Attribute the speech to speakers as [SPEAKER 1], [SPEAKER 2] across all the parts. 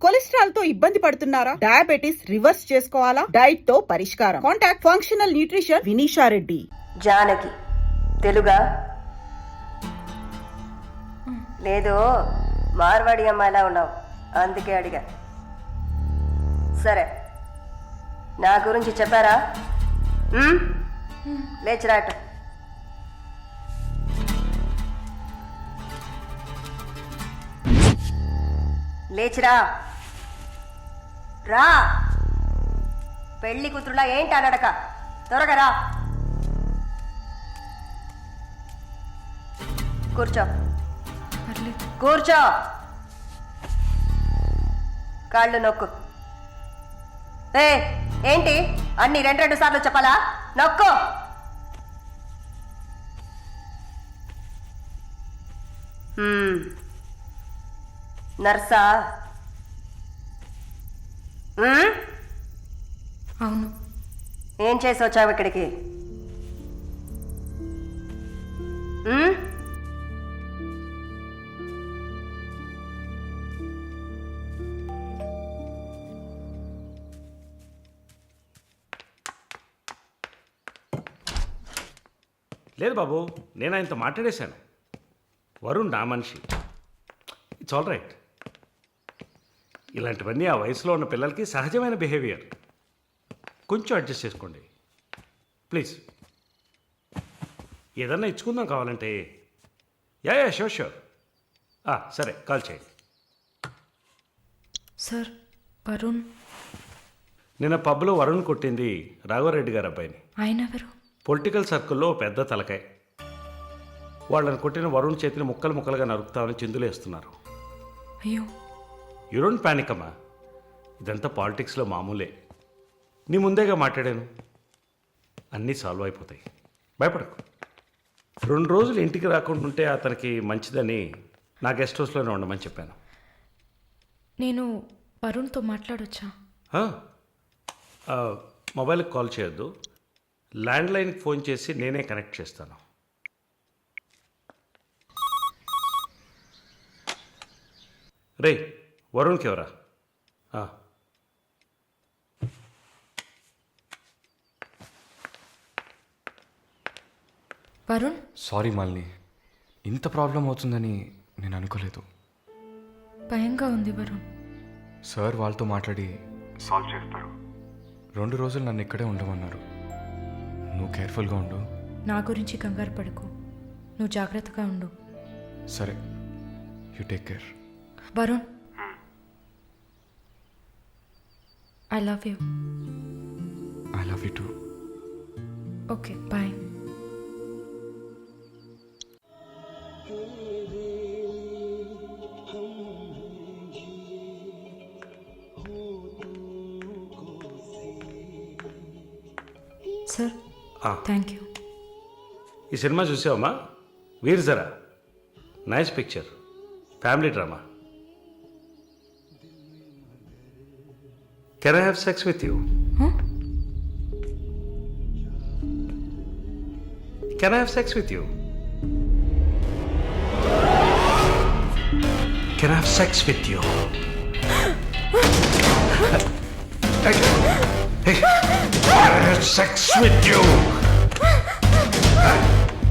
[SPEAKER 1] Cholesterol తో ఇబ్బంది పడుతున్నారా? డయాబెటిస్ రివర్స్ చేసుకోవాలా? డైట్ తో పరిష్కారం. Contact functional nutrition Vinisha Reddy.
[SPEAKER 2] Janaki తెలుగా లేదు, మార్వాడి అమ్మాయిలా ఉన్నావు, అందుకే అడిగా. సరే, నా గురించి చెప్పారా? లేచిరాట. లేచిరా, రా. పెళ్లి కూతురులా ఏంటి అనడక, త్వరగా రా. కూర్చో, కూర్చో. కాళ్ళు నొక్కు. ఏంటి అన్ని రెండు సార్లు చెప్పాలా? నొక్కు. నర్సా?
[SPEAKER 3] అవును.
[SPEAKER 2] ఏం చేసి వచ్చావు ఇక్కడికి?
[SPEAKER 4] లేదు బాబు, నేను ఆయనతో మాట్లాడేశాను. వరుణ్ నా మనిషి. It's all right. ఇలాంటివన్నీ ఆ వయసులో ఉన్న పిల్లలకి సహజమైన బిహేవియర్. కొంచెం అడ్జస్ట్ చేసుకోండి ప్లీజ్. ఏదన్నా ఇచ్చుకుందాం కావాలంటే. Yeah sure sure. సరే, కాల్ చేయండి.
[SPEAKER 3] సార్, వరుణ్
[SPEAKER 4] నిన్న పబ్లో వరుణ్ కొట్టింది రాఘవరెడ్డి గారు అబ్బాయిని.
[SPEAKER 3] ఆయన ఎవరు?
[SPEAKER 4] పొలిటికల్ సర్కిల్లో పెద్ద తలకాయ. వాళ్ళని కొట్టిన వరుణ్ చేతిని ముక్కలు ముక్కలుగా నరుకుతామని చిందులేస్తున్నారు.
[SPEAKER 3] అయ్యో.
[SPEAKER 4] యూ డోంట్ పానిక్ అమ్మా, ఇదంతా పాలిటిక్స్లో మామూలే. నీ ముందేగా మాట్లాడాను, అన్నీ సాల్వ్ అయిపోతాయి, భయపడకు. 2 రోజులు ఇంటికి రాకుండా ఉంటే అతనికి మంచిదని నా గెస్ట్ హౌస్లోనే ఉండమని చెప్పాను.
[SPEAKER 3] నేను వరుణ్తో మాట్లాడొచ్చా?
[SPEAKER 4] మొబైల్కి కాల్ చేయొద్దు, ల్యాండ్లైన్కి ఫోన్ చేసి నేనే కనెక్ట్ చేస్తాను. రే, వరుణ్కి ఎవరా?
[SPEAKER 3] వరుణ్,
[SPEAKER 5] సారీ మాలిని, ఇంత ప్రాబ్లం అవుతుందని నేను అనుకోలేదు.
[SPEAKER 3] భయంగా ఉంది వరుణ్.
[SPEAKER 5] సార్ వాళ్ళతో మాట్లాడి సాల్వ్ చేస్తారు. 2 రోజులు నన్ను ఇక్కడే ఉండమన్నారు. నువ్వు కేర్ఫుల్గా ఉండు.
[SPEAKER 3] నా గురించి కంగారు పడకు, నువ్వు జాగ్రత్తగా ఉండు.
[SPEAKER 5] సరే, you take care.
[SPEAKER 3] Varun, I love you.
[SPEAKER 5] I love you too.
[SPEAKER 3] Okay, bye. Sir, thank you.
[SPEAKER 4] ఈ సినిమా చూసావమ్మా? Veer Zaara. Nice picture, family drama. Can I have sex with you? Can I have sex with you? Can I have sex with you? Hey, I have sex with you. Hey!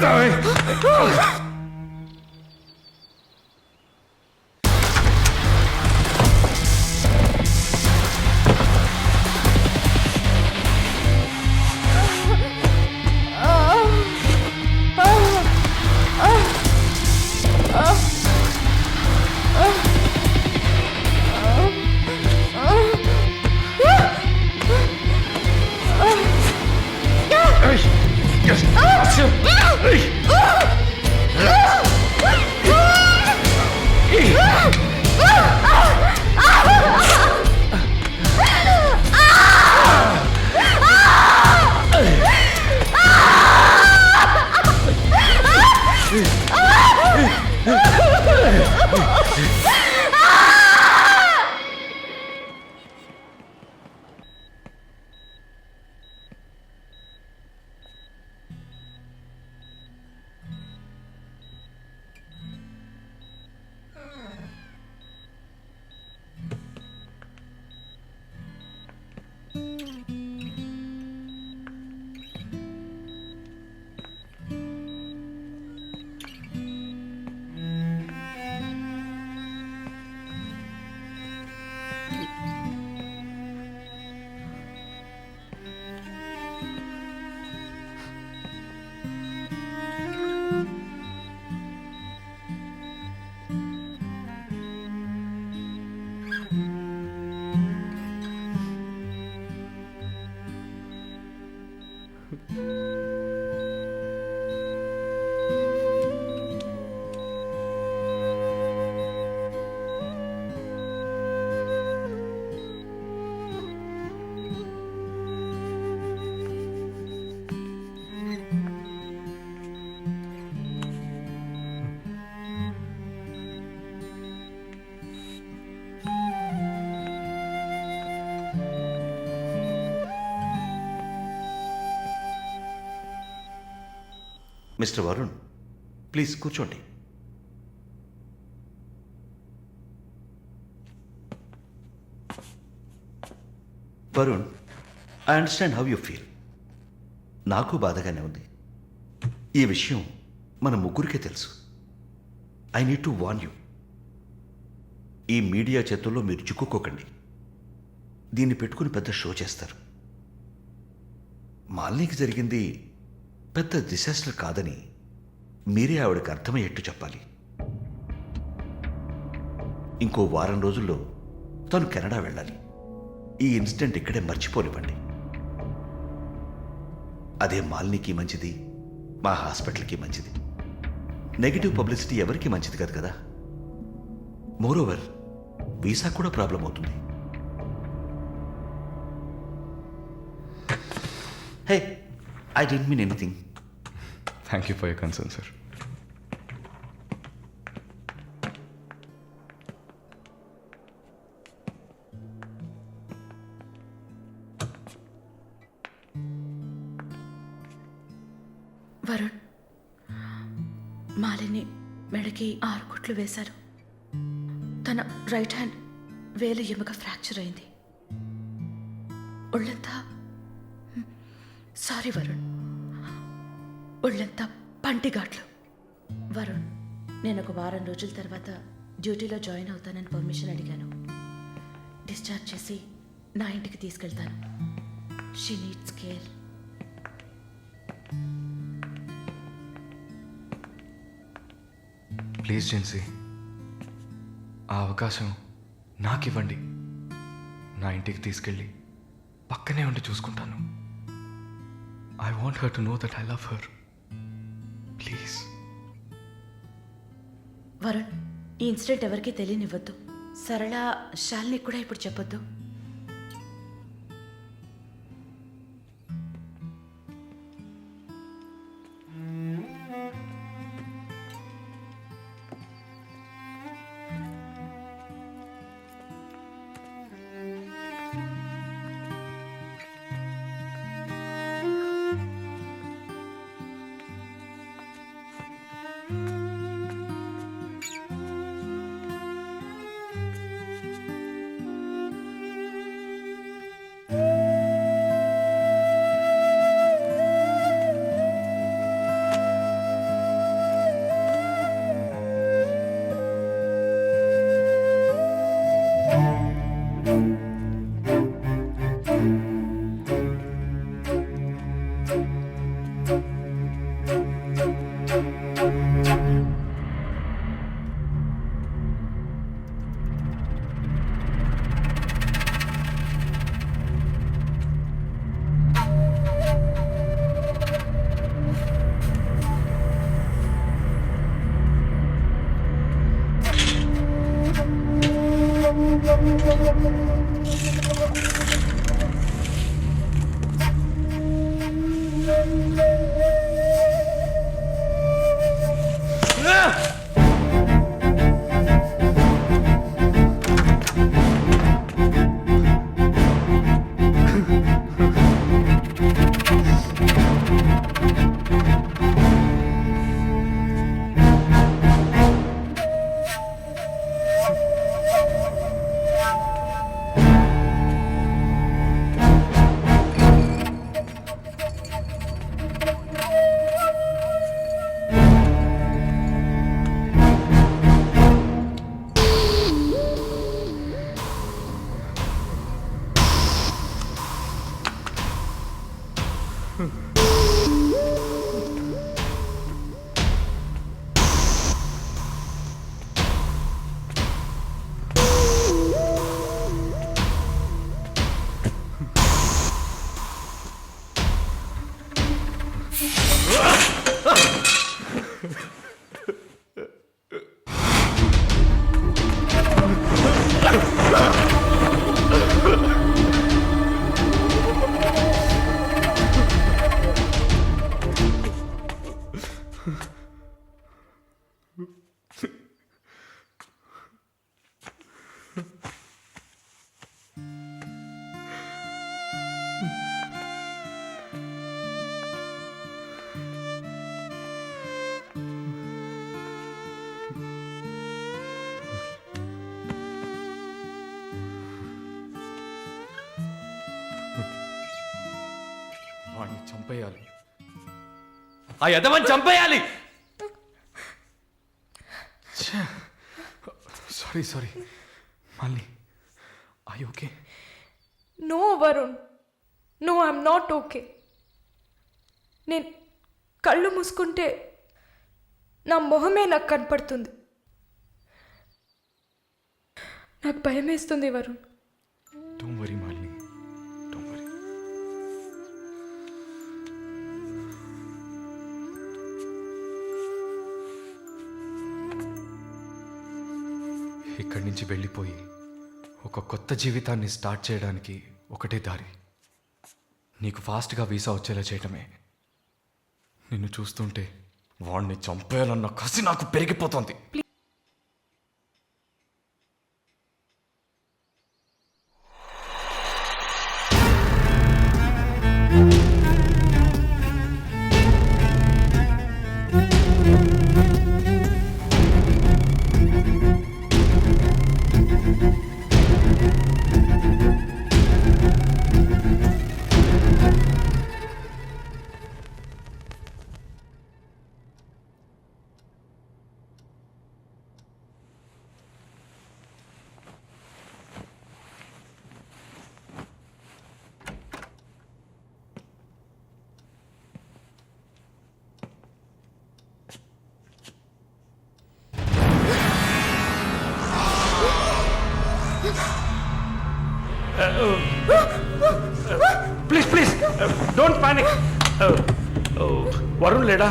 [SPEAKER 4] కొడతావే
[SPEAKER 6] mister Varun, please కూర్చోండి. Varun, I understand how you feel. నాకు బాధగానే ఉంది. ఈ విషయం మన ముగ్గురికే తెలుసు. I need to warn you. ఈ మీడియా చేతుల్లో మీరు చిక్కుకోకండి. దీన్ని పెట్టుకుని పెద్ద షో చేస్తారు. మాలినికి జరిగింది పెద్ద డిసాస్టర్ కాదని మీరే ఆవిడకి అర్థమయ్యేట్టు చెప్పాలి. ఇంకో వారం రోజుల్లో తను కెనడా వెళ్ళాలి. ఈ ఇన్సిడెంట్ ఇక్కడే మర్చిపోనివ్వండి. అదే మాలినికి మంచిది, మా హాస్పిటల్కి మంచిది. నెగిటివ్ పబ్లిసిటీ ఎవరికి మంచిది కాదు కదా. మోరోవర్ వీసా కూడా ప్రాబ్లం అవుతుంది. హే, I didn't mean anything.
[SPEAKER 5] Thank you for your concern sir.
[SPEAKER 7] Varun, Malini మెడకి 6 కుట్లు వేశారు. తన రైట్ హ్యాండ్ వేలు ఎముక ఫ్రాక్చర్ అయింది. ఒళ్ళంతా సారీ వరుణ్, ఒళ్ళంతా పంటిఘాట్లు. వరుణ్, నేను ఒక వారం రోజుల తర్వాత డ్యూటీలో జాయిన్ అవుతానని పర్మిషన్ అడిగాను. డిశ్చార్జ్ చేసి నా ఇంటికి తీసుకెళ్తాను. She needs care.
[SPEAKER 5] Please Gen Z, ఆ అవకాశం నాకు ఇవ్వండి. నా ఇంటికి తీసుకెళ్ళి పక్కనే ఉండి చూసుకుంటాను. I want her to know that I love her. Please.
[SPEAKER 7] Varun, ఈ ఇన్సిడెంట్ ఎవరికీ తెలియనివ్వద్దు. సరళ, శాలిని కూడా ఇప్పుడు చెప్పొద్దు.
[SPEAKER 5] వాడిని చంపేయాలి, ఆ యదవని చంపేయాలి. సారీ సారీ మళ్ళీ I okay?
[SPEAKER 3] No Varun, no I'm not okay. నేను కళ్ళు మూసుకుంటే నా మొహమే నాకు కనపడుతుంది. నాకు భయం వేస్తుంది Varun.
[SPEAKER 5] Don't worry Malini, don't worry. ఇక్కడి నుంచి వెళ్ళిపోయి ఒక కొత్త జీవితాన్ని స్టార్ట్ చేయడానికి ఒకటే దారి, నీకు ఫాస్ట్గా వీసా వచ్చేలా చేయటమే. నిన్ను చూస్తుంటే వాడిని చంపేయాలన్న కసి నాకు పెరిగిపోతుంది.
[SPEAKER 4] Please please don't panic. Varun లేడా?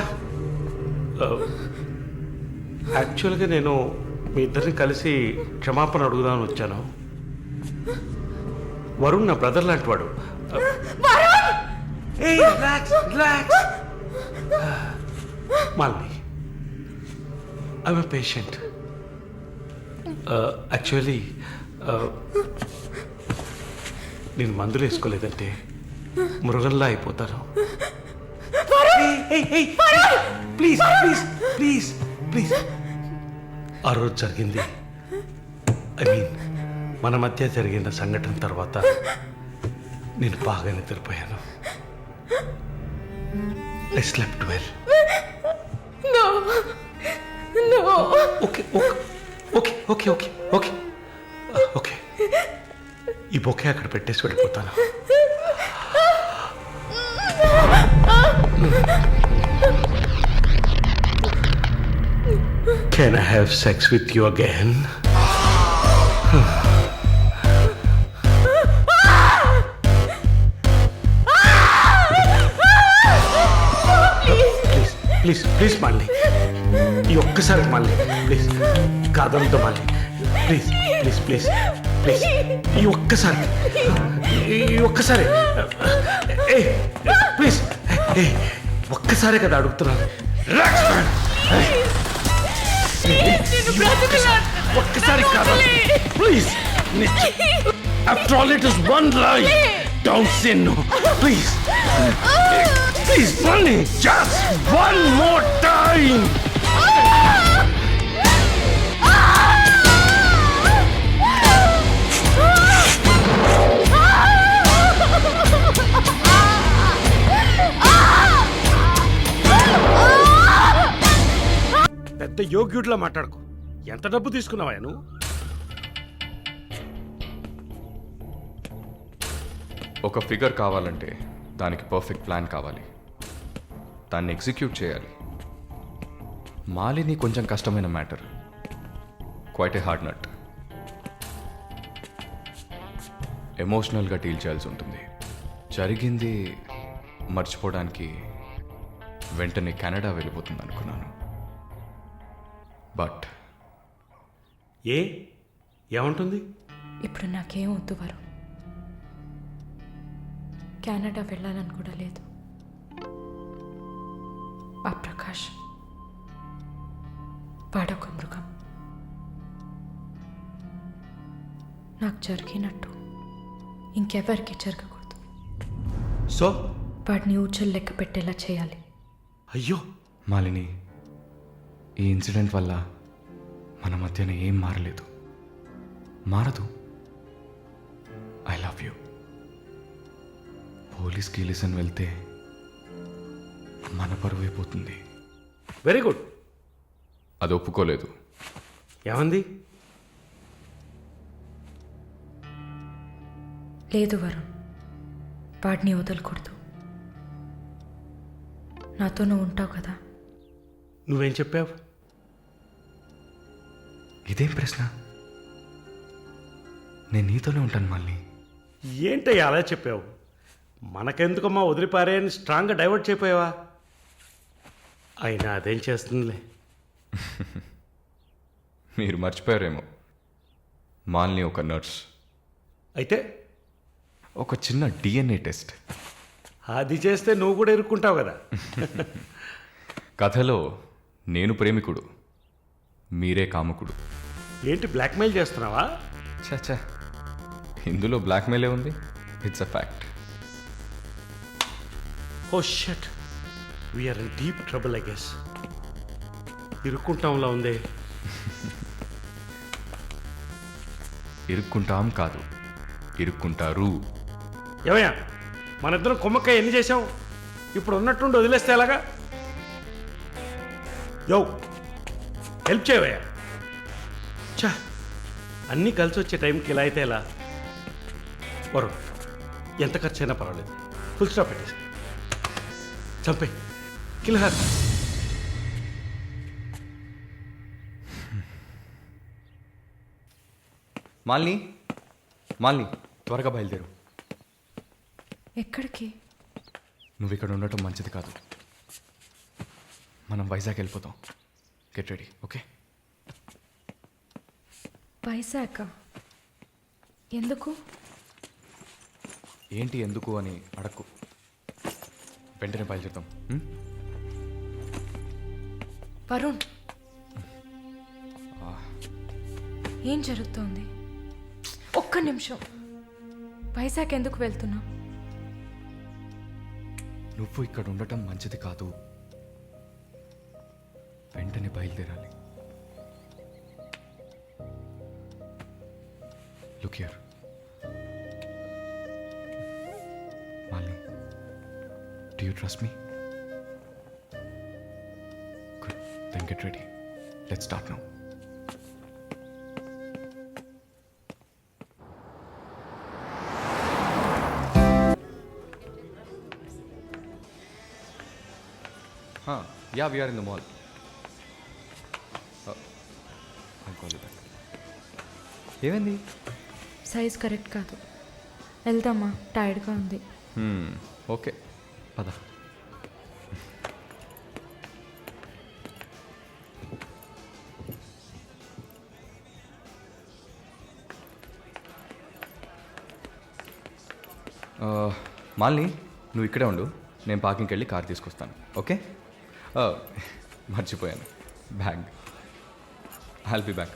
[SPEAKER 4] యాక్చువల్గా నేను మీ ఇద్దరిని కలిసి క్షమాపణ అడుగుదామని వచ్చాను. వరుణ్ నా బ్రదర్ లాంటి వాడు. Malini, I'm a patient. Actually నేను మందులు వేసుకోలేదంటే మృగంలా అయిపోతాను. Please please please please. ఆ రోజు జరిగింది, ఐ మీన్ మన మధ్య జరిగిన సంఘటన తర్వాత నేను బాగా నిద్రపోయాను. I slept well. Okay okay okay okay okay okay. ఈ బొకే అక్కడ పెట్టేసి వెళ్ళిపోతాను. Can I have sex with you again? Please please మళ్ళీ ఈ ఒక్కసారి మళ్ళీ ప్లీజ్ కాదంతో మళ్ళీ ప్లీజ్ ప్లీజ్ ప్లీజ్ ప్లీజ్ ఈ ఒక్కసారి ఏ ప్లీజ్ ఏ ఒక్కసారే కదా అడుగుతున్నాను రిలాక్స్ మ్యాన్ ఒక్కసారి కాదు please after all it is one life don't say no please please Bunny just one more time పెద్ద యోగ్యుడిలా మాట్లాడుకో ఎంత డబ్బు తీసుకున్నావా నువ్వు
[SPEAKER 5] ఒక ఫిగర్ కావాలంటే దానికి పర్ఫెక్ట్ ప్లాన్ కావాలి, దాన్ని ఎగ్జిక్యూట్ చేయాలి. మాలిని కొంచెం కష్టమైన matter, quite a hard nut. ఎమోషనల్గా డీల్ చేయాల్సి ఉంటుంది. జరిగింది మర్చిపోవడానికి వెంటనే కెనడా వెళ్ళిపోతుంది అనుకున్నాను. బట్
[SPEAKER 4] ఏమంటుంది?
[SPEAKER 3] ఇప్పుడు నాకేం వద్దు వరుణ్. కెనడా వెళ్ళాలని కూడా లేదు. ఆ ప్రకాష్ వాడొక మృగం. నాకు జరిగినట్టు ఇంకెవరికి జరగకూడదు.
[SPEAKER 4] సో
[SPEAKER 3] వాడిని ఊచలు లెక్క పెట్టేలా చేయాలి.
[SPEAKER 4] అయ్యో
[SPEAKER 5] మాలిని, ఈ ఇన్సిడెంట్ వల్ల మన మధ్యన ఏం మారలేదు, మారదు. I love you. పోలీస్కి లిసన్ వెళ్తే మన పరువు అయిపోతుంది.
[SPEAKER 4] Very good.
[SPEAKER 5] అది ఒప్పుకోలేదు.
[SPEAKER 4] ఏమంది?
[SPEAKER 3] లేదు వరుణ్, వాడిని వదలకూడదు. నాతో నువ్వు ఉంటావు కదా.
[SPEAKER 4] నువ్వేం చెప్పావు?
[SPEAKER 5] ఇదేం ప్రశ్న? నేను నీతోనే ఉంటాను మాలిని.
[SPEAKER 4] ఏంటయ్యా అలా చెప్పావు? మనకెందుకమ్మా వదిలిపారేని స్ట్రాంగ్గా డైవర్ట్ చేయపోయావా? అయినా అదేం చేస్తుందిలే.
[SPEAKER 5] మీరు మర్చిపోయారేమో, మాలిని ఒక నర్స్.
[SPEAKER 4] అయితే
[SPEAKER 5] ఒక చిన్న డిఎన్ఏ టెస్ట్.
[SPEAKER 4] అది చేస్తే నువ్వు కూడా ఇరుక్కుంటావు కదా.
[SPEAKER 5] కథలో నేను ప్రేమికుడు, మీరే కాముకుడు.
[SPEAKER 4] ఏంటి బ్లాక్మెయిల్ చేస్తున్నావా?
[SPEAKER 5] చచ్చా, ఇందులో బ్లాక్మెయిలే ఉంది. It's a fact.
[SPEAKER 4] Oh shut, we're in deep trouble I guess. ఇరుక్కుంటాంలా ఉందే.
[SPEAKER 5] ఇరుక్కుంటాం కాదు, ఇరుక్కుంటారు.
[SPEAKER 4] ఏమయ్యా, మన ఇద్దరం కుమ్మక్క ఎన్ని చేసాం? ఇప్పుడు ఉన్నట్టుండి వదిలేస్తే ఎలాగా? యో హెల్ప్ చేయవయ్యా. చా, అన్నీ కలిసి వచ్చే టైంకి ఇలా అయితే ఎలా? వరుణ్, ఎంత ఖర్చు అయినా పర్వాలేదు, ఫుల్ స్టాప్ పెట్టేసి చంపే కిల్హర్.
[SPEAKER 5] మాలిని, మాలిని త్వరగా బయలుదేరు.
[SPEAKER 3] ఎక్కడికి?
[SPEAKER 5] నువ్వు ఇక్కడ ఉండటం మంచిది కాదు. మనం వైజాగ్ వెళ్ళిపోతాం. Get ready, okay?
[SPEAKER 3] వైజాగ్ ఎందుకు?
[SPEAKER 5] ఏంటి ఎందుకు అని అడక్కు, వెంటనే బయలుదేరుతాం.
[SPEAKER 3] వరుణ్, ఏం జరుగుతోంది? ఒక్క నిమిషం. వైజాగ్ ఎందుకు వెళ్తున్నావు?
[SPEAKER 5] నువ్వు ఇక్కడ ఉండటం మంచిది కాదు, వెంటనే బయలుదేరాలి. Look here Malini, do you trust me? Good, then get ready. Let's start now. Yeah, we are in the mall. I'll call you back. ఏమైంది?
[SPEAKER 3] సైజ్ కరెక్ట్ కాదు. వెళ్దామా? టైర్డ్గా ఉంది.
[SPEAKER 5] ఓకే, పద. మాలిని నువ్వు ఇక్కడే ఉండు, నేను పార్కింగ్కి వెళ్ళి కార్ తీసుకొస్తాను. ఓకే? మర్చిపోయాను, bag. I'll be back.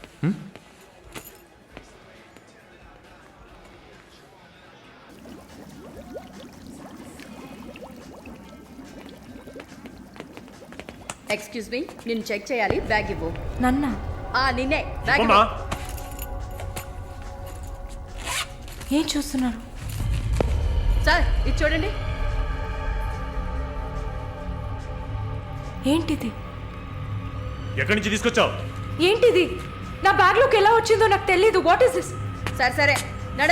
[SPEAKER 8] Excuse me, నేను చెక్ చేయాలి, బ్యాగ్ ఇవ్వు.
[SPEAKER 3] నన్నా?
[SPEAKER 8] నిన్నే బ్యాగ్
[SPEAKER 4] అమ్మా
[SPEAKER 8] ఇవ్వు.
[SPEAKER 3] ఏం చూస్తున్నారు?
[SPEAKER 8] సార్ ఇది చూడండి.
[SPEAKER 3] ఏంటిది?
[SPEAKER 4] ఎక్కడి నుంచి తీసుకొచ్చావు?
[SPEAKER 3] ఏంటిది? నా బ్యాగ్లోకి ఎలా వచ్చిందో నాకు తెలీదు. What is this?
[SPEAKER 8] సరే సరే నడ.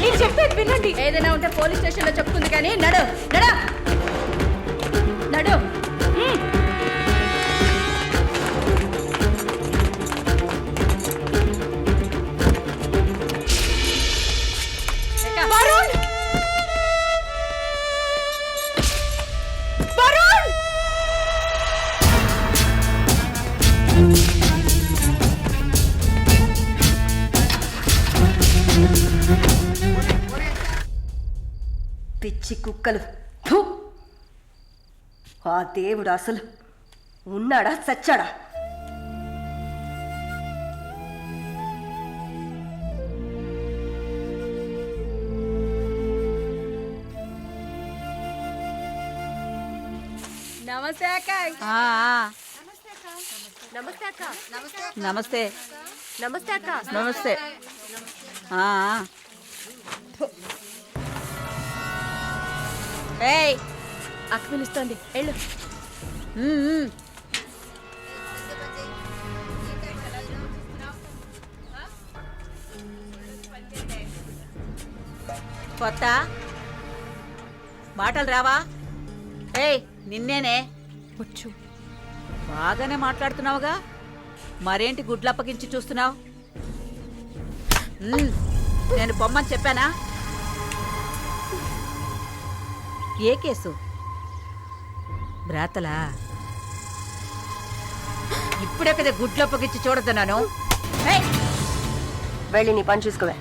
[SPEAKER 3] నేను చెప్పేది వినండి.
[SPEAKER 8] ఏదైనా ఉంటే పోలీస్ స్టేషన్లో చెప్పుకుంది కానీ నడు నడు నడు.
[SPEAKER 3] వరుణ్! వరుణ్!
[SPEAKER 2] పిచ్చి కుక్కలు. ఫు! ఆ దేవుడు అసలు ఉన్నాడా చచ్చాడా?
[SPEAKER 8] నమస్తే అక్క.
[SPEAKER 2] నమస్తే అక్క.
[SPEAKER 9] నమస్తే
[SPEAKER 2] నమస్తే అక్క.
[SPEAKER 9] నమస్తే ఏయ్
[SPEAKER 8] అక్క పిలుస్తోంది, వెళ్ళు.
[SPEAKER 9] కొత్త మాటలు రావా? ఏయ్ నిన్నేనే.
[SPEAKER 3] వచ్చు.
[SPEAKER 9] బాగానే మాట్లాడుతున్నావుగా, మరేంటి గుడ్లప్పగించి చూస్తున్నావు? నేను పొమ్మని చెప్పానా? ఏ కేసు? బ్రాతలా? ఇప్పుడే కదా గుడ్లప్పగించి చూడద్దన్నాను.
[SPEAKER 2] వెళ్ళి నీ పని చూసుకోవే.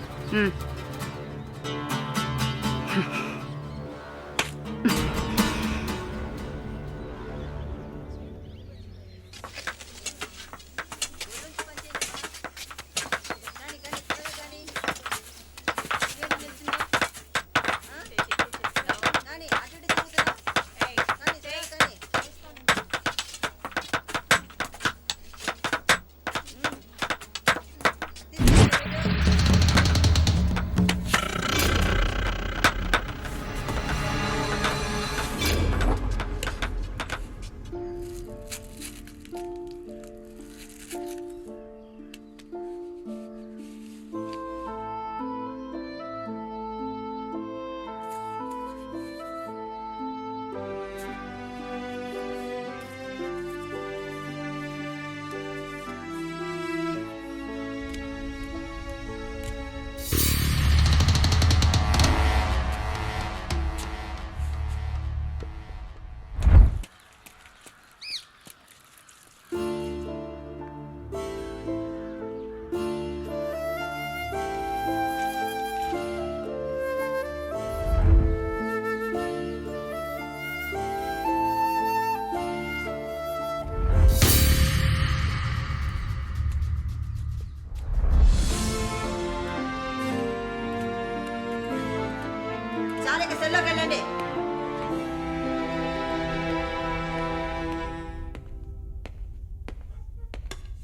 [SPEAKER 9] సెల్లోకి వెళ్ళండి.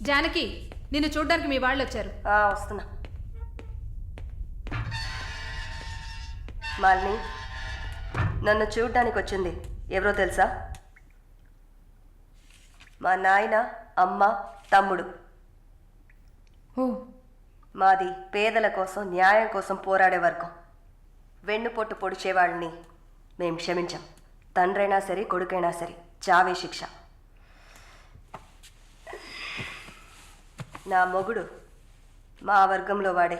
[SPEAKER 8] జానకి, నిన్ను చూడ్డానికి మీ వాళ్ళు వచ్చారు.
[SPEAKER 2] వస్తున్నా. మాలిని, నన్ను చూడ్డానికి వచ్చింది ఎవరో తెలుసా? మా నాయన, అమ్మ, తమ్ముడు.
[SPEAKER 3] ఓ,
[SPEAKER 2] మాది పేదల కోసం, న్యాయం కోసం పోరాడే వర్గం. వెన్నుపొట్టు పొడిచేవాళ్ళని మేం క్షమించాం. తండ్రైనా సరే, కొడుకైనా సరే, చావే శిక్ష. నా మొగుడు మా వర్గంలో వాడే.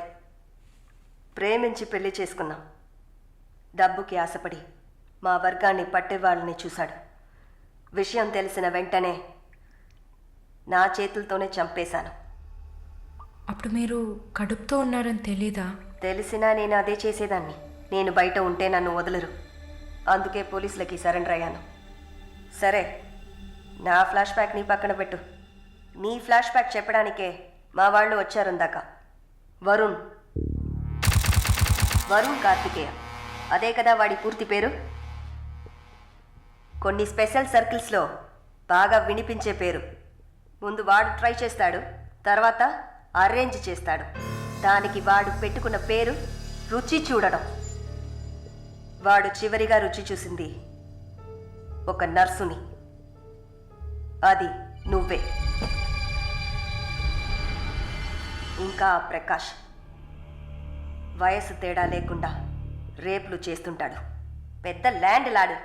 [SPEAKER 2] ప్రేమించి పెళ్లి చేసుకున్నాం. డబ్బుకి ఆశపడి మా వర్గాన్ని పట్టేవాళ్ళని చూశాడు. విషయం తెలిసిన వెంటనే నా చేతులతోనే చంపేశాను.
[SPEAKER 3] అప్పుడు మీరు కడుపుతో ఉన్నారని తెలీదా?
[SPEAKER 2] తెలిసినా నేను అదే చేసేదాన్ని. నేను బయట ఉంటే నన్ను వదలరు. అందుకే పోలీసులకి సరెండర్ అయ్యాను. సరే, నా ఫ్లాష్ బ్యాక్ నీ పక్కన పెట్టు. నీ ఫ్లాష్ బ్యాక్ చెప్పడానికే మా వాళ్ళు వచ్చారుందాక. వరుణ్ కార్తికేయ, అదే కదా వాడి పూర్తి పేరు. కొన్ని స్పెషల్ సర్కిల్స్లో బాగా వినిపించే పేరు. ముందు వాడు ట్రై చేస్తాడు, తర్వాత అరేంజ్ చేస్తాడు. దానికి వాడు పెట్టుకున్న పేరు రుచి చూడడం. వాడు చివరిగా రుచి చూసింది ఒక నర్సుని. అది నువ్వే. ఇంకా ప్రకాష్ వయసు తేడా లేకుండా రేపులు చేస్తుంటాడు. పెద్ద ల్యాండ్ లాడు,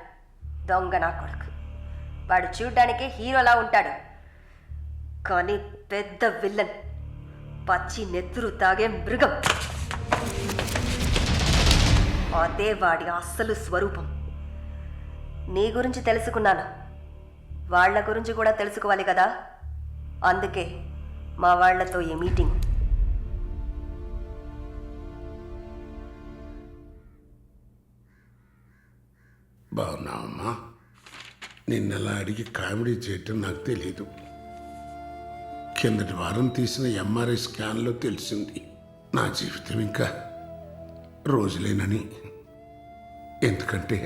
[SPEAKER 2] దొంగ నా కొడుకు. వాడు చూడ్డానికే హీరోలా ఉంటాడు, కానీ పెద్ద విల్లన్, పచ్చి నెత్తురు తాగే మృగం. అదే వాడి అస్సలు స్వరూపం. నీ గురించి తెలుసుకున్నాను, వాళ్ళ గురించి కూడా తెలుసుకోవాలి కదా. అందుకే మా వాళ్లతో ఈ మీటింగ్.
[SPEAKER 10] బాగున్నావమ్మా? నిన్నలా అడిగి కామెడీ చేయటం నాకు తెలీదు. కిందటి వారం తీసిన ఎంఆర్ఐ స్కాన్లో తెలిసింది నా జీవితం ఇంకా రోజులేనని. ఎందుకంటే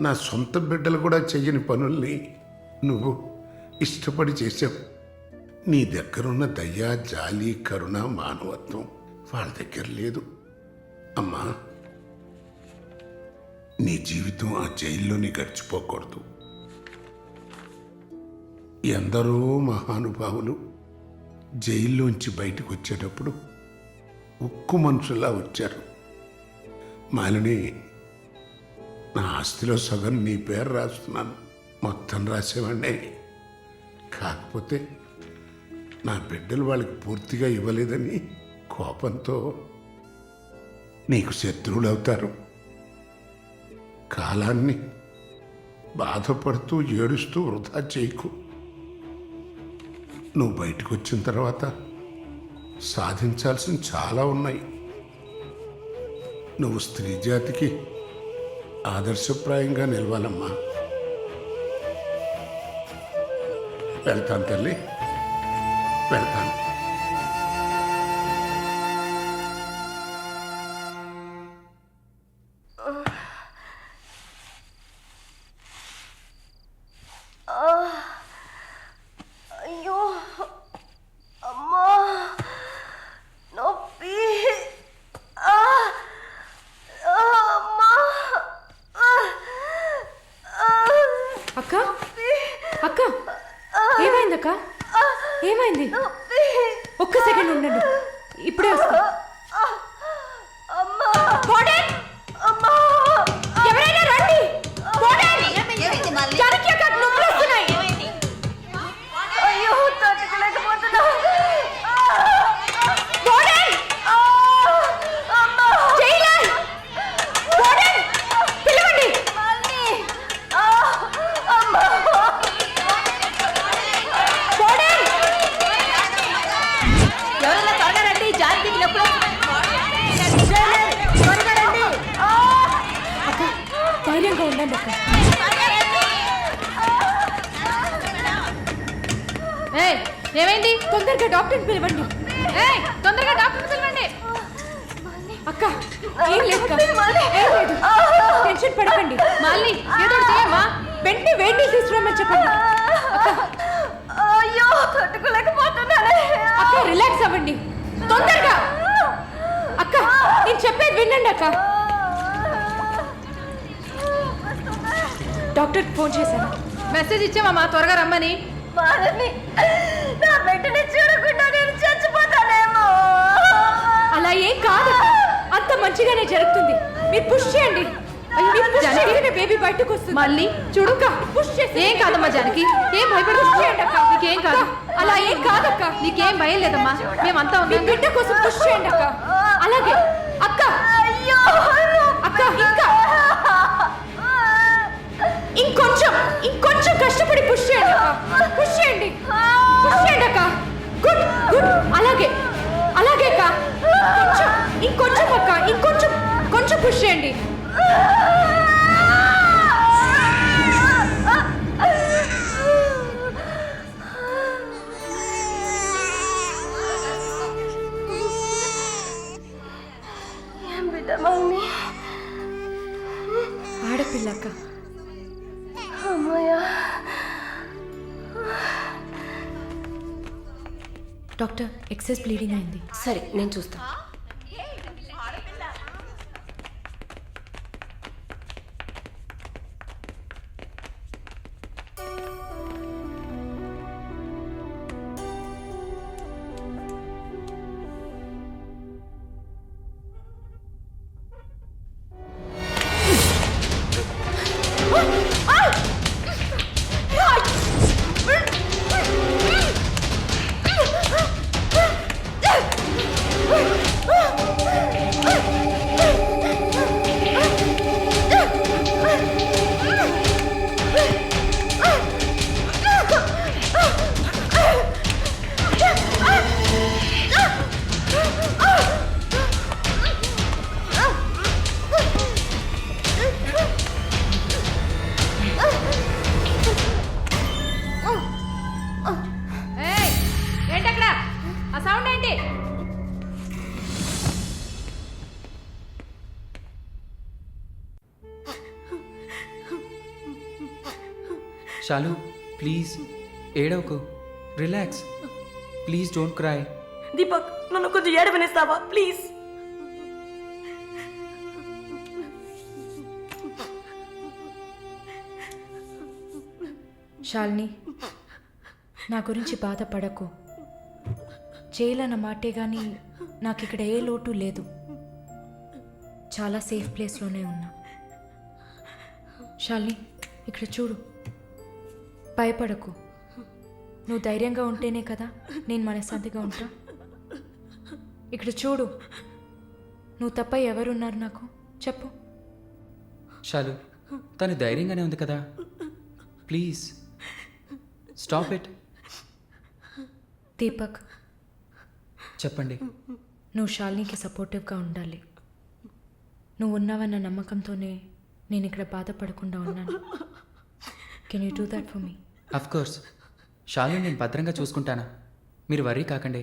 [SPEAKER 10] నా సొంత బిడ్డలు కూడా చెయ్యని పనుల్ని నువ్వు ఇష్టపడి చేసావు. నీ దగ్గరున్న దయ, జాలి, కరుణ, మానవత్వం వాళ్ళ దగ్గర లేదు. అమ్మా, నీ జీవితం ఆ జైల్లోనే గడిచిపోకూడదు. ఎందరో మహానుభావులు జైల్లోంచి బయటకు వచ్చేటప్పుడు ఉక్కు మనుషులా వచ్చారు. మాలిని, నా ఆస్తిలో సగం నీ పేరు రాస్తున్నాను. మొత్తం రాసేవాడినే. కాకపోతే నా బిడ్డలు వాళ్ళకి పూర్తిగా ఇవ్వలేదని కోపంతో నీకు శత్రువులు అవుతారు. కాలాన్ని బాధపడుతూ ఏడుస్తూ వృధా చేయకు. నువ్వు బయటకు వచ్చిన తర్వాత సాధించాల్సిన చాలా ఉన్నాయి. నువ్వు స్త్రీ జాతికి ఆదర్శప్రాయంగా నిలవాలమ్మా. వెళ్తాను తల్లి, వెళ్తాను.
[SPEAKER 2] అయ్యో అమ్మా, నొప్పి. అమ్మా,
[SPEAKER 3] అక్క అక్క ఏమైందక్క? ఏమైంది? ఒక్క సెకండ్ ఉండండి, ఇప్పుడే వస్తా. ఎవరైనా రండి. జానకి అక్క, నొప్పులు వస్తున్నాయి.
[SPEAKER 2] అయ్యో, తట్టుకోలేకపోతున్నా.
[SPEAKER 3] పిలవండి.
[SPEAKER 9] ఎవరైనా త్వరగా రండి, జానకి నొప్పులు.
[SPEAKER 3] అక్క, ధైర్యంగా ఉండండి అక్క.
[SPEAKER 8] ఏమైంది?
[SPEAKER 3] తొందరగా డాక్టర్ని పిలవండి.
[SPEAKER 8] తొందరగా డాక్టర్ పిలవండి.
[SPEAKER 3] అక్క, ఏం లేదు అక్క. ఏం లేదు, టెన్షన్ పడకండి.
[SPEAKER 8] మళ్ళీ ఏదో ఒకటి చేయమ్మా.
[SPEAKER 3] వెంటనే వేడి నీళ్ళు తీసుకురామని చెప్పండి. అక్క,
[SPEAKER 2] అయ్యో, తట్టుకోలేకపోతున్నానే.
[SPEAKER 3] అక్క రిలాక్స్ అవ్వండి తొందరగా. అక్క, నేను చెప్పేది వినండి అక్క. డాక్టర్కి ఫోన్ చేశాను.
[SPEAKER 8] మెసేజ్ ఇచ్చామమ్మా, త్వరగా రమ్మని.
[SPEAKER 2] మాలని, నా బిడ్డని చూడకుండా నేను చచ్చిపోతానేమో.
[SPEAKER 3] అలా ఏం కాదు, అంత మంచిగానే జరుగుతుంది. మీరు పుష్ చేయండి. బేబీ బయటకు వస్తుంది.
[SPEAKER 8] మళ్ళీ చూడు,
[SPEAKER 3] పుష్ చేసి.
[SPEAKER 8] ఏం కాదమ్మా జానకి, ఏం భయపడు.
[SPEAKER 3] చేయండి అక్క.
[SPEAKER 8] నీకేం కాదు.
[SPEAKER 3] అలా ఏం కాదక్క.
[SPEAKER 8] నీకేం భయం లేదమ్మా, మేమంతా
[SPEAKER 3] మీ
[SPEAKER 8] ఉన్నాం.
[SPEAKER 3] బిడ్డ కోసం పుష్ చేయండి అక్క. అలాగే అక్క.
[SPEAKER 2] అయ్యో,
[SPEAKER 3] అక్క, ఇంకా ఇంకొంచెం కష్టపడి పుష్ చేయండి అక్క. పుష్ చేయండి అక్క. Good good. అలాగే అక్క. ఇంకొంచెం అక్క, ఇంకొంచెం పుష్ చేయండి.
[SPEAKER 2] మమ్మీ
[SPEAKER 3] ఆడపిల్లక్క.
[SPEAKER 2] అమ్మయ్యా.
[SPEAKER 3] డాక్టర్, ఎక్సెస్ బ్లీడింగ్ అయింది.
[SPEAKER 2] సరే నేను చూస్తాను.
[SPEAKER 3] ఏంటక్కడ ఆ సౌండ్ ఏంటి?
[SPEAKER 11] శాలు, ప్లీజ్ ఏడవకు, relax, please don't cry.
[SPEAKER 7] Deepak, నన్ను కొంచెం ఏడవనిస్తావా ప్లీజ్?
[SPEAKER 3] శాలిని, నా గురించి బాధపడకు. జైలన్న మాటే కానీ నాకు ఇక్కడ ఏ లోటు లేదు. చాలా సేఫ్ ప్లేస్లోనే ఉన్నా. శాలిని, ఇక్కడ చూడు, భయపడకు. నువ్వు ధైర్యంగా ఉంటేనే కదా నేను మనశ్శాంతిగా ఉంటా. ఇక్కడ చూడు, నువ్వు తప్ప ఎవరున్నారు నాకు చెప్పు.
[SPEAKER 11] శాలు, తను ధైర్యంగానే ఉంది కదా, ప్లీజ్ స్టాప్ ఇట్.
[SPEAKER 3] దీపక్,
[SPEAKER 11] చెప్పండి.
[SPEAKER 3] నువ్వు శాలినికి సపోర్టివ్గా ఉండాలి. నువ్వు ఉన్నావన్న నమ్మకంతోనే నేను ఇక్కడ బాధపడకుండా ఉన్నాను. Can you do that for me?
[SPEAKER 11] Of course, Shalini నేను భద్రంగా చూసుకుంటానా, మీరు వర్రీ కాకండి.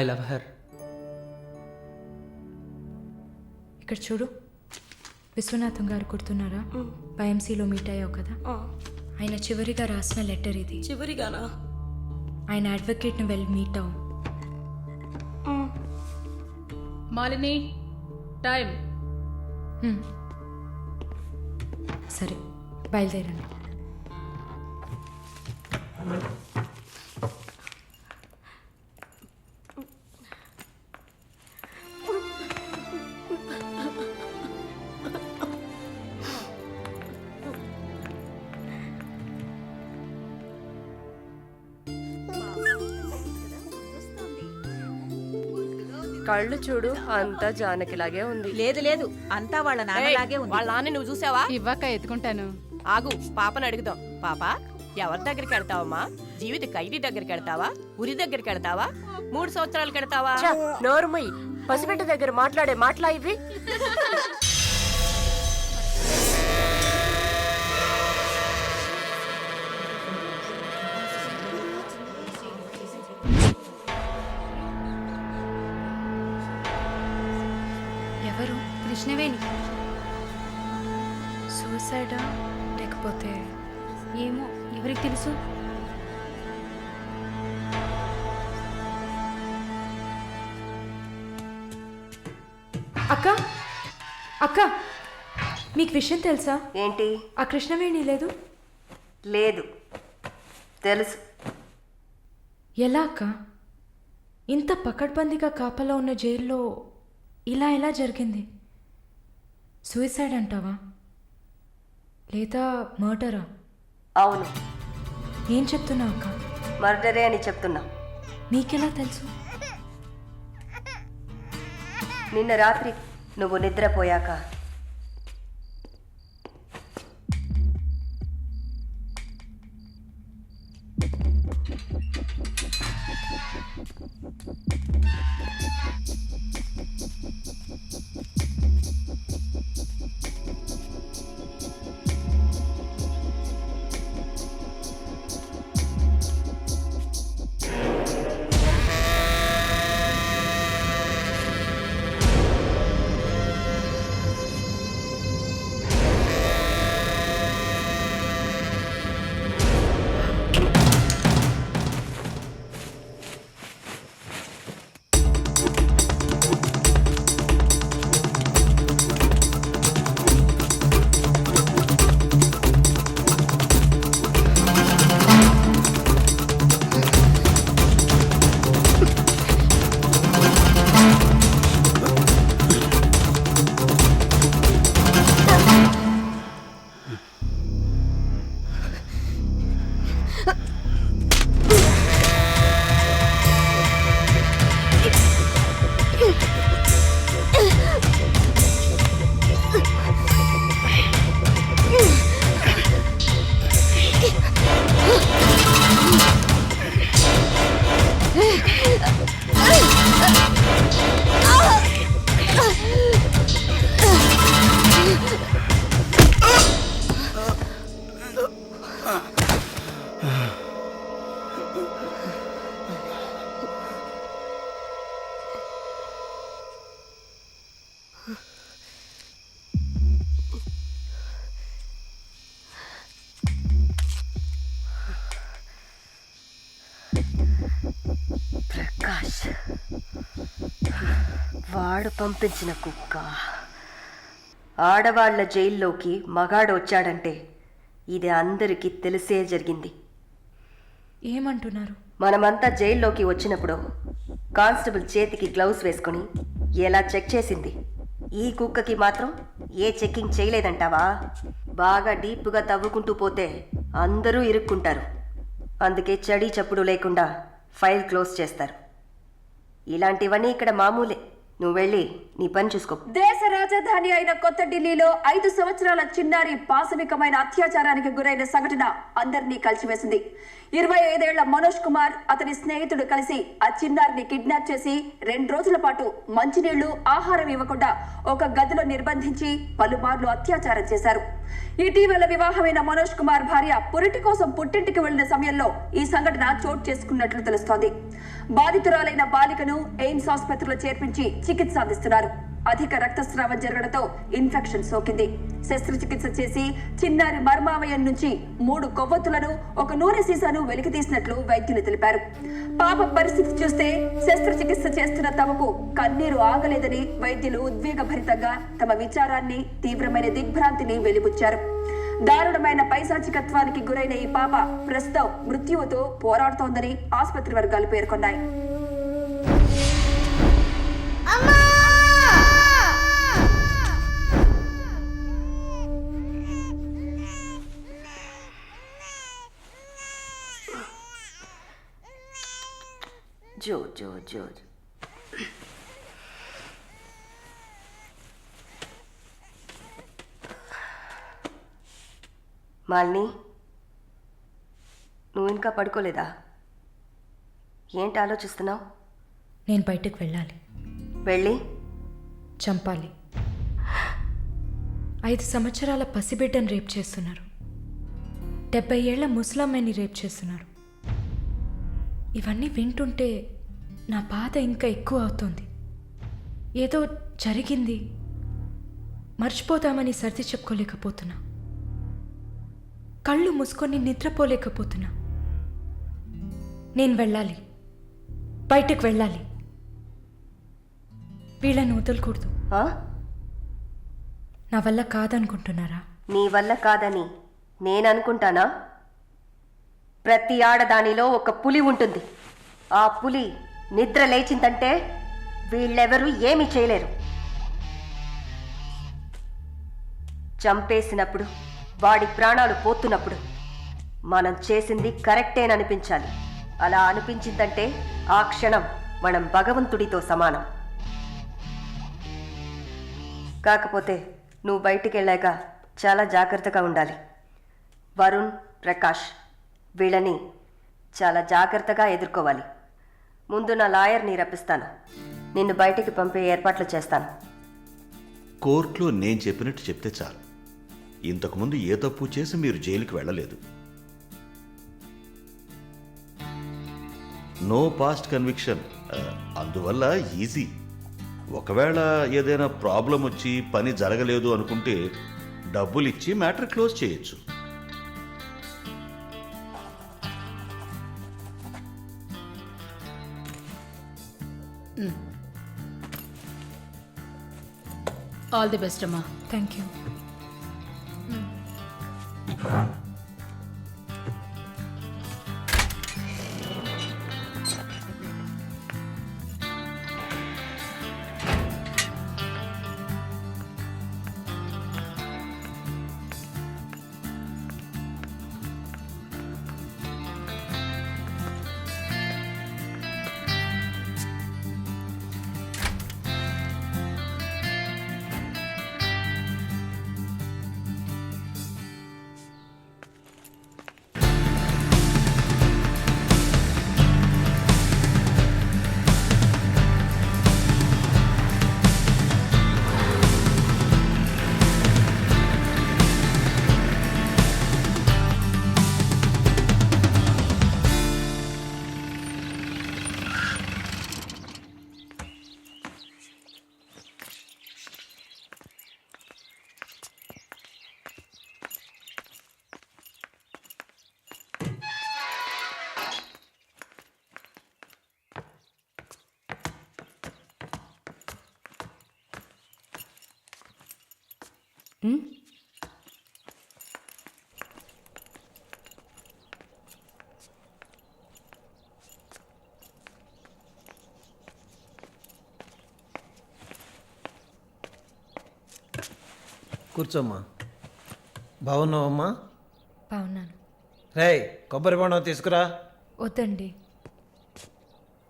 [SPEAKER 11] I love her.
[SPEAKER 3] ఇక్కడ చూడు, విశ్వనాథం గారు గుర్తున్నారా? వైఎంసీలో మీట్ అయ్యావు కదా, ఆయన చివరిగా రాసిన లెటర్ ఇది.
[SPEAKER 7] చివరిగానా?
[SPEAKER 3] ఆయన అడ్వకేట్ని వెళ్ళి మీట్ అవ్వు.
[SPEAKER 8] మాలిని, టైం.
[SPEAKER 3] సరే, బయలుదేరండి.
[SPEAKER 2] కళ్ళు చూడు, అంతా జానకిలాగే ఉంది.
[SPEAKER 9] లేదు లేదు, అంతా వాళ్ళ నాన్నలాగే ఉంది.
[SPEAKER 8] వాళ్ళ నాన్న నువ్వు చూసావా?
[SPEAKER 9] ఇవ్వక ఎత్తుకుంటాను.
[SPEAKER 8] ఆగు, పాపను అడుగుదాం. పాప, ఎవరి దగ్గరికి వెళ్తావమ్మా? జీవిత ఖైదీ దగ్గరికి వెళ్తావా? ఉరి దగ్గరికి వెళ్తావా? 3 సంవత్సరాలకు వెళ్తావా?
[SPEAKER 2] నోరుమయ్యి, పసిబిడ్డ దగ్గర మాట్లాడే మాటలా ఇవి?
[SPEAKER 3] ఎవరు?
[SPEAKER 8] కృష్ణవేణి.
[SPEAKER 3] సూసైడా లేకపోతే?
[SPEAKER 8] ఏమో, ఎవరికి తెలుసు?
[SPEAKER 3] అక్క, అక్క, మీకు విషయం తెలుసా?
[SPEAKER 2] ఏంటి?
[SPEAKER 3] ఆ కృష్ణవేణి లేదు.
[SPEAKER 2] లేదు, తెలుసు.
[SPEAKER 3] ఎలా అక్క? ఇంత పకడ్బందీగా కాపలా ఉన్న జైల్లో ఇలా ఎలా జరిగింది? సూసైడ్ అంటావా లేదా మర్డరా?
[SPEAKER 2] అవును.
[SPEAKER 3] ఏం చెప్తున్నావు అక్క?
[SPEAKER 2] మర్డరే అని చెప్తున్నా.
[SPEAKER 3] నీకెలా తెలుసు?
[SPEAKER 2] నిన్న రాత్రి నువ్వు నిద్రపోయాక ప్రకాష్ వాడు పంపించిన కుక్క. ఆడవాళ్ల జైల్లోకి మగాడు వచ్చాడంటే ఇది అందరికీ తెలిసే జరిగింది.
[SPEAKER 3] ఏమంటున్నారు?
[SPEAKER 2] మనమంతా జైల్లోకి వచ్చినప్పుడు కానిస్టేబుల్ చేతికి గ్లౌస్ వేసుకుని ఎలా చెక్ చేసింది, ఈ కుక్కకి మాత్రం ఏ చెక్కింగ్ చేయలేదంటావా? బాగా డీప్గా తవ్వుకుంటూ పోతే అందరూ ఇరుక్కుంటారు. అందుకే చడి చప్పుడు లేకుండా ఫైల్ క్లోజ్ చేస్తారు. ఇలాంటివన్నీ ఇక్కడ మామూలే. నువ్వు వెళ్ళి నీ పని చూసుకో.
[SPEAKER 12] దేశ రాజధాని అయిన కొత్త ఢిల్లీలో 5 సంవత్సరాల చిన్నారి పాశవికమైన అత్యాచారానికి గురైన సంఘటన అందరినీ కలిసివేసింది. 25 ఏళ్ల మనోజ్ కుమార్ అతని స్నేహితుడు కలిసి ఆ చిన్నారిని కిడ్నాప్ చేసి 2 రోజుల పాటు మంచినీళ్లు, ఆహారం ఇవ్వకుండా ఒక గదిలో నిర్బంధించి పలుమార్లు అత్యాచారం చేశారు. ఇటీవల వివాహమైన మనోజ్ కుమార్ భార్య పురిటి కోసం పుట్టింటికి వెళ్లిన సమయంలో ఈ సంఘటన చోటు చేసుకున్నట్లు తెలుస్తోంది. బాధితురాలైన బాలికను ఎయిమ్స్ ఆసుపత్రిలో చేర్పించి చికిత్స అందిస్తున్నారు. అధిక రక్తస్రావం జరగడంతో ఇన్ఫెక్షన్ సోకింది. శస్త్రచికిత్స చేసి చిన్నారి మర్మావయం నుంచి 3 కొవ్వొత్తులను, ఒక నూనె సీసాను వెలికి తీసినట్లు వైద్యులు తెలిపారు. పాప పరిస్థితి చూస్తే శస్త్రచికిత్స చేస్తున్న తమకు కన్నీరు ఆగలేదని వైద్యులు ఉద్వేగభరితంగా తమ విచారాన్ని, తీవ్రమైన దిగ్భ్రాంతిని వెలిబుచ్చారు. దారుణమైన పైశాచికత్వానికి గురైన ఈ పాప ప్రస్తుతం మృత్యువుతో పోరాడుతోందని ఆసుపత్రి వర్గాలు పేర్కొన్నాయి.
[SPEAKER 2] జో జో జో మాలిని, నువ్వు ఇంకా పడుకోలేదా? ఏంటి ఆలోచిస్తున్నావు?
[SPEAKER 3] నేను బయటకు వెళ్ళాలి.
[SPEAKER 2] వెళ్ళి
[SPEAKER 3] చంపాలి. 5 సంవత్సరాల పసిబిడ్డను రేప్ చేస్తున్నారు. 70 ఏళ్ల ముసలమ్మని రేప్ చేస్తున్నారు. ఇవన్నీ వింటుంటే నా బాధ ఇంకా ఎక్కువ అవుతుంది. ఏదో జరిగింది, మర్చిపోతామని సర్ది చెప్పుకోలేకపోతున్నా. కళ్ళు మూసుకొని నిద్రపోలేకపోతున్నా. నేను వెళ్ళాలి, బయటకు వెళ్ళాలి. వీళ్ళని వదలకూడదు. నా వల్ల కాదనుకుంటున్నారా?
[SPEAKER 2] నీ వల్ల కాదని నేననుకుంటానా? ప్రతి ఆడదానిలో ఒక పులి ఉంటుంది. ఆ పులి నిద్ర లేచిందంటే వీళ్ళెవరూ ఏమీ చేయలేరు. చంపేసినప్పుడు, వాడి ప్రాణాలు పోతున్నప్పుడు మనం చేసింది కరెక్టేననిపించాలి. అలా అనిపించిందంటే ఆ క్షణం మనం భగవంతుడితో సమానం. కాకపోతే నువ్వు బయటికి వెళ్ళాక చాలా జాగ్రత్తగా ఉండాలి. వరుణ్, ప్రకాష్ వీళ్ళని చాలా జాగ్రత్తగా ఎదుర్కోవాలి. ముందు నా లాయర్ని రప్పిస్తాను. నిన్ను బయటికి పంపే ఏర్పాట్లు చేస్తాను.
[SPEAKER 6] కోర్టులో నేను చెప్పినట్టు చెప్తే చాలు. ఇంతకుముందు ఏ తప్పు చేసి మీరు జైలుకి వెళ్ళలేదు. No past conviction. అందువల్ల ఈజీ. ఒకవేళ ఏదైనా ప్రాబ్లం వచ్చి పని జరగలేదు అనుకుంటే డబ్బులు ఇచ్చి మ్యాటర్ క్లోజ్ చేయొచ్చు.
[SPEAKER 9] ఆల్ ది బెస్ట్ అమ్మా.
[SPEAKER 3] Thank you.
[SPEAKER 13] కూర్చోమ్మా. బాగున్నావమ్మా?
[SPEAKER 3] బాగున్నాను.
[SPEAKER 13] రేయ్, కొబ్బరి బొండం తీసుకురా.
[SPEAKER 3] వద్దండి.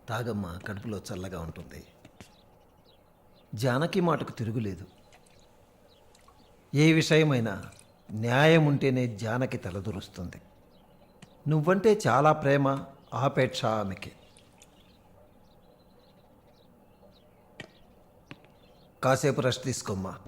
[SPEAKER 13] తాగమ్మా, కడుపులో చల్లగా ఉంటుంది. జానకి మాటకు తిరుగులేదు. ఏ విషయమైనా న్యాయం ఉంటేనే జానకి తలదూరుస్తుంది. నువ్వంటే చాలా ప్రేమ, ఆపేక్ష ఆమెకి. కాసేపు రెస్ట్ తీసుకోమ్మా.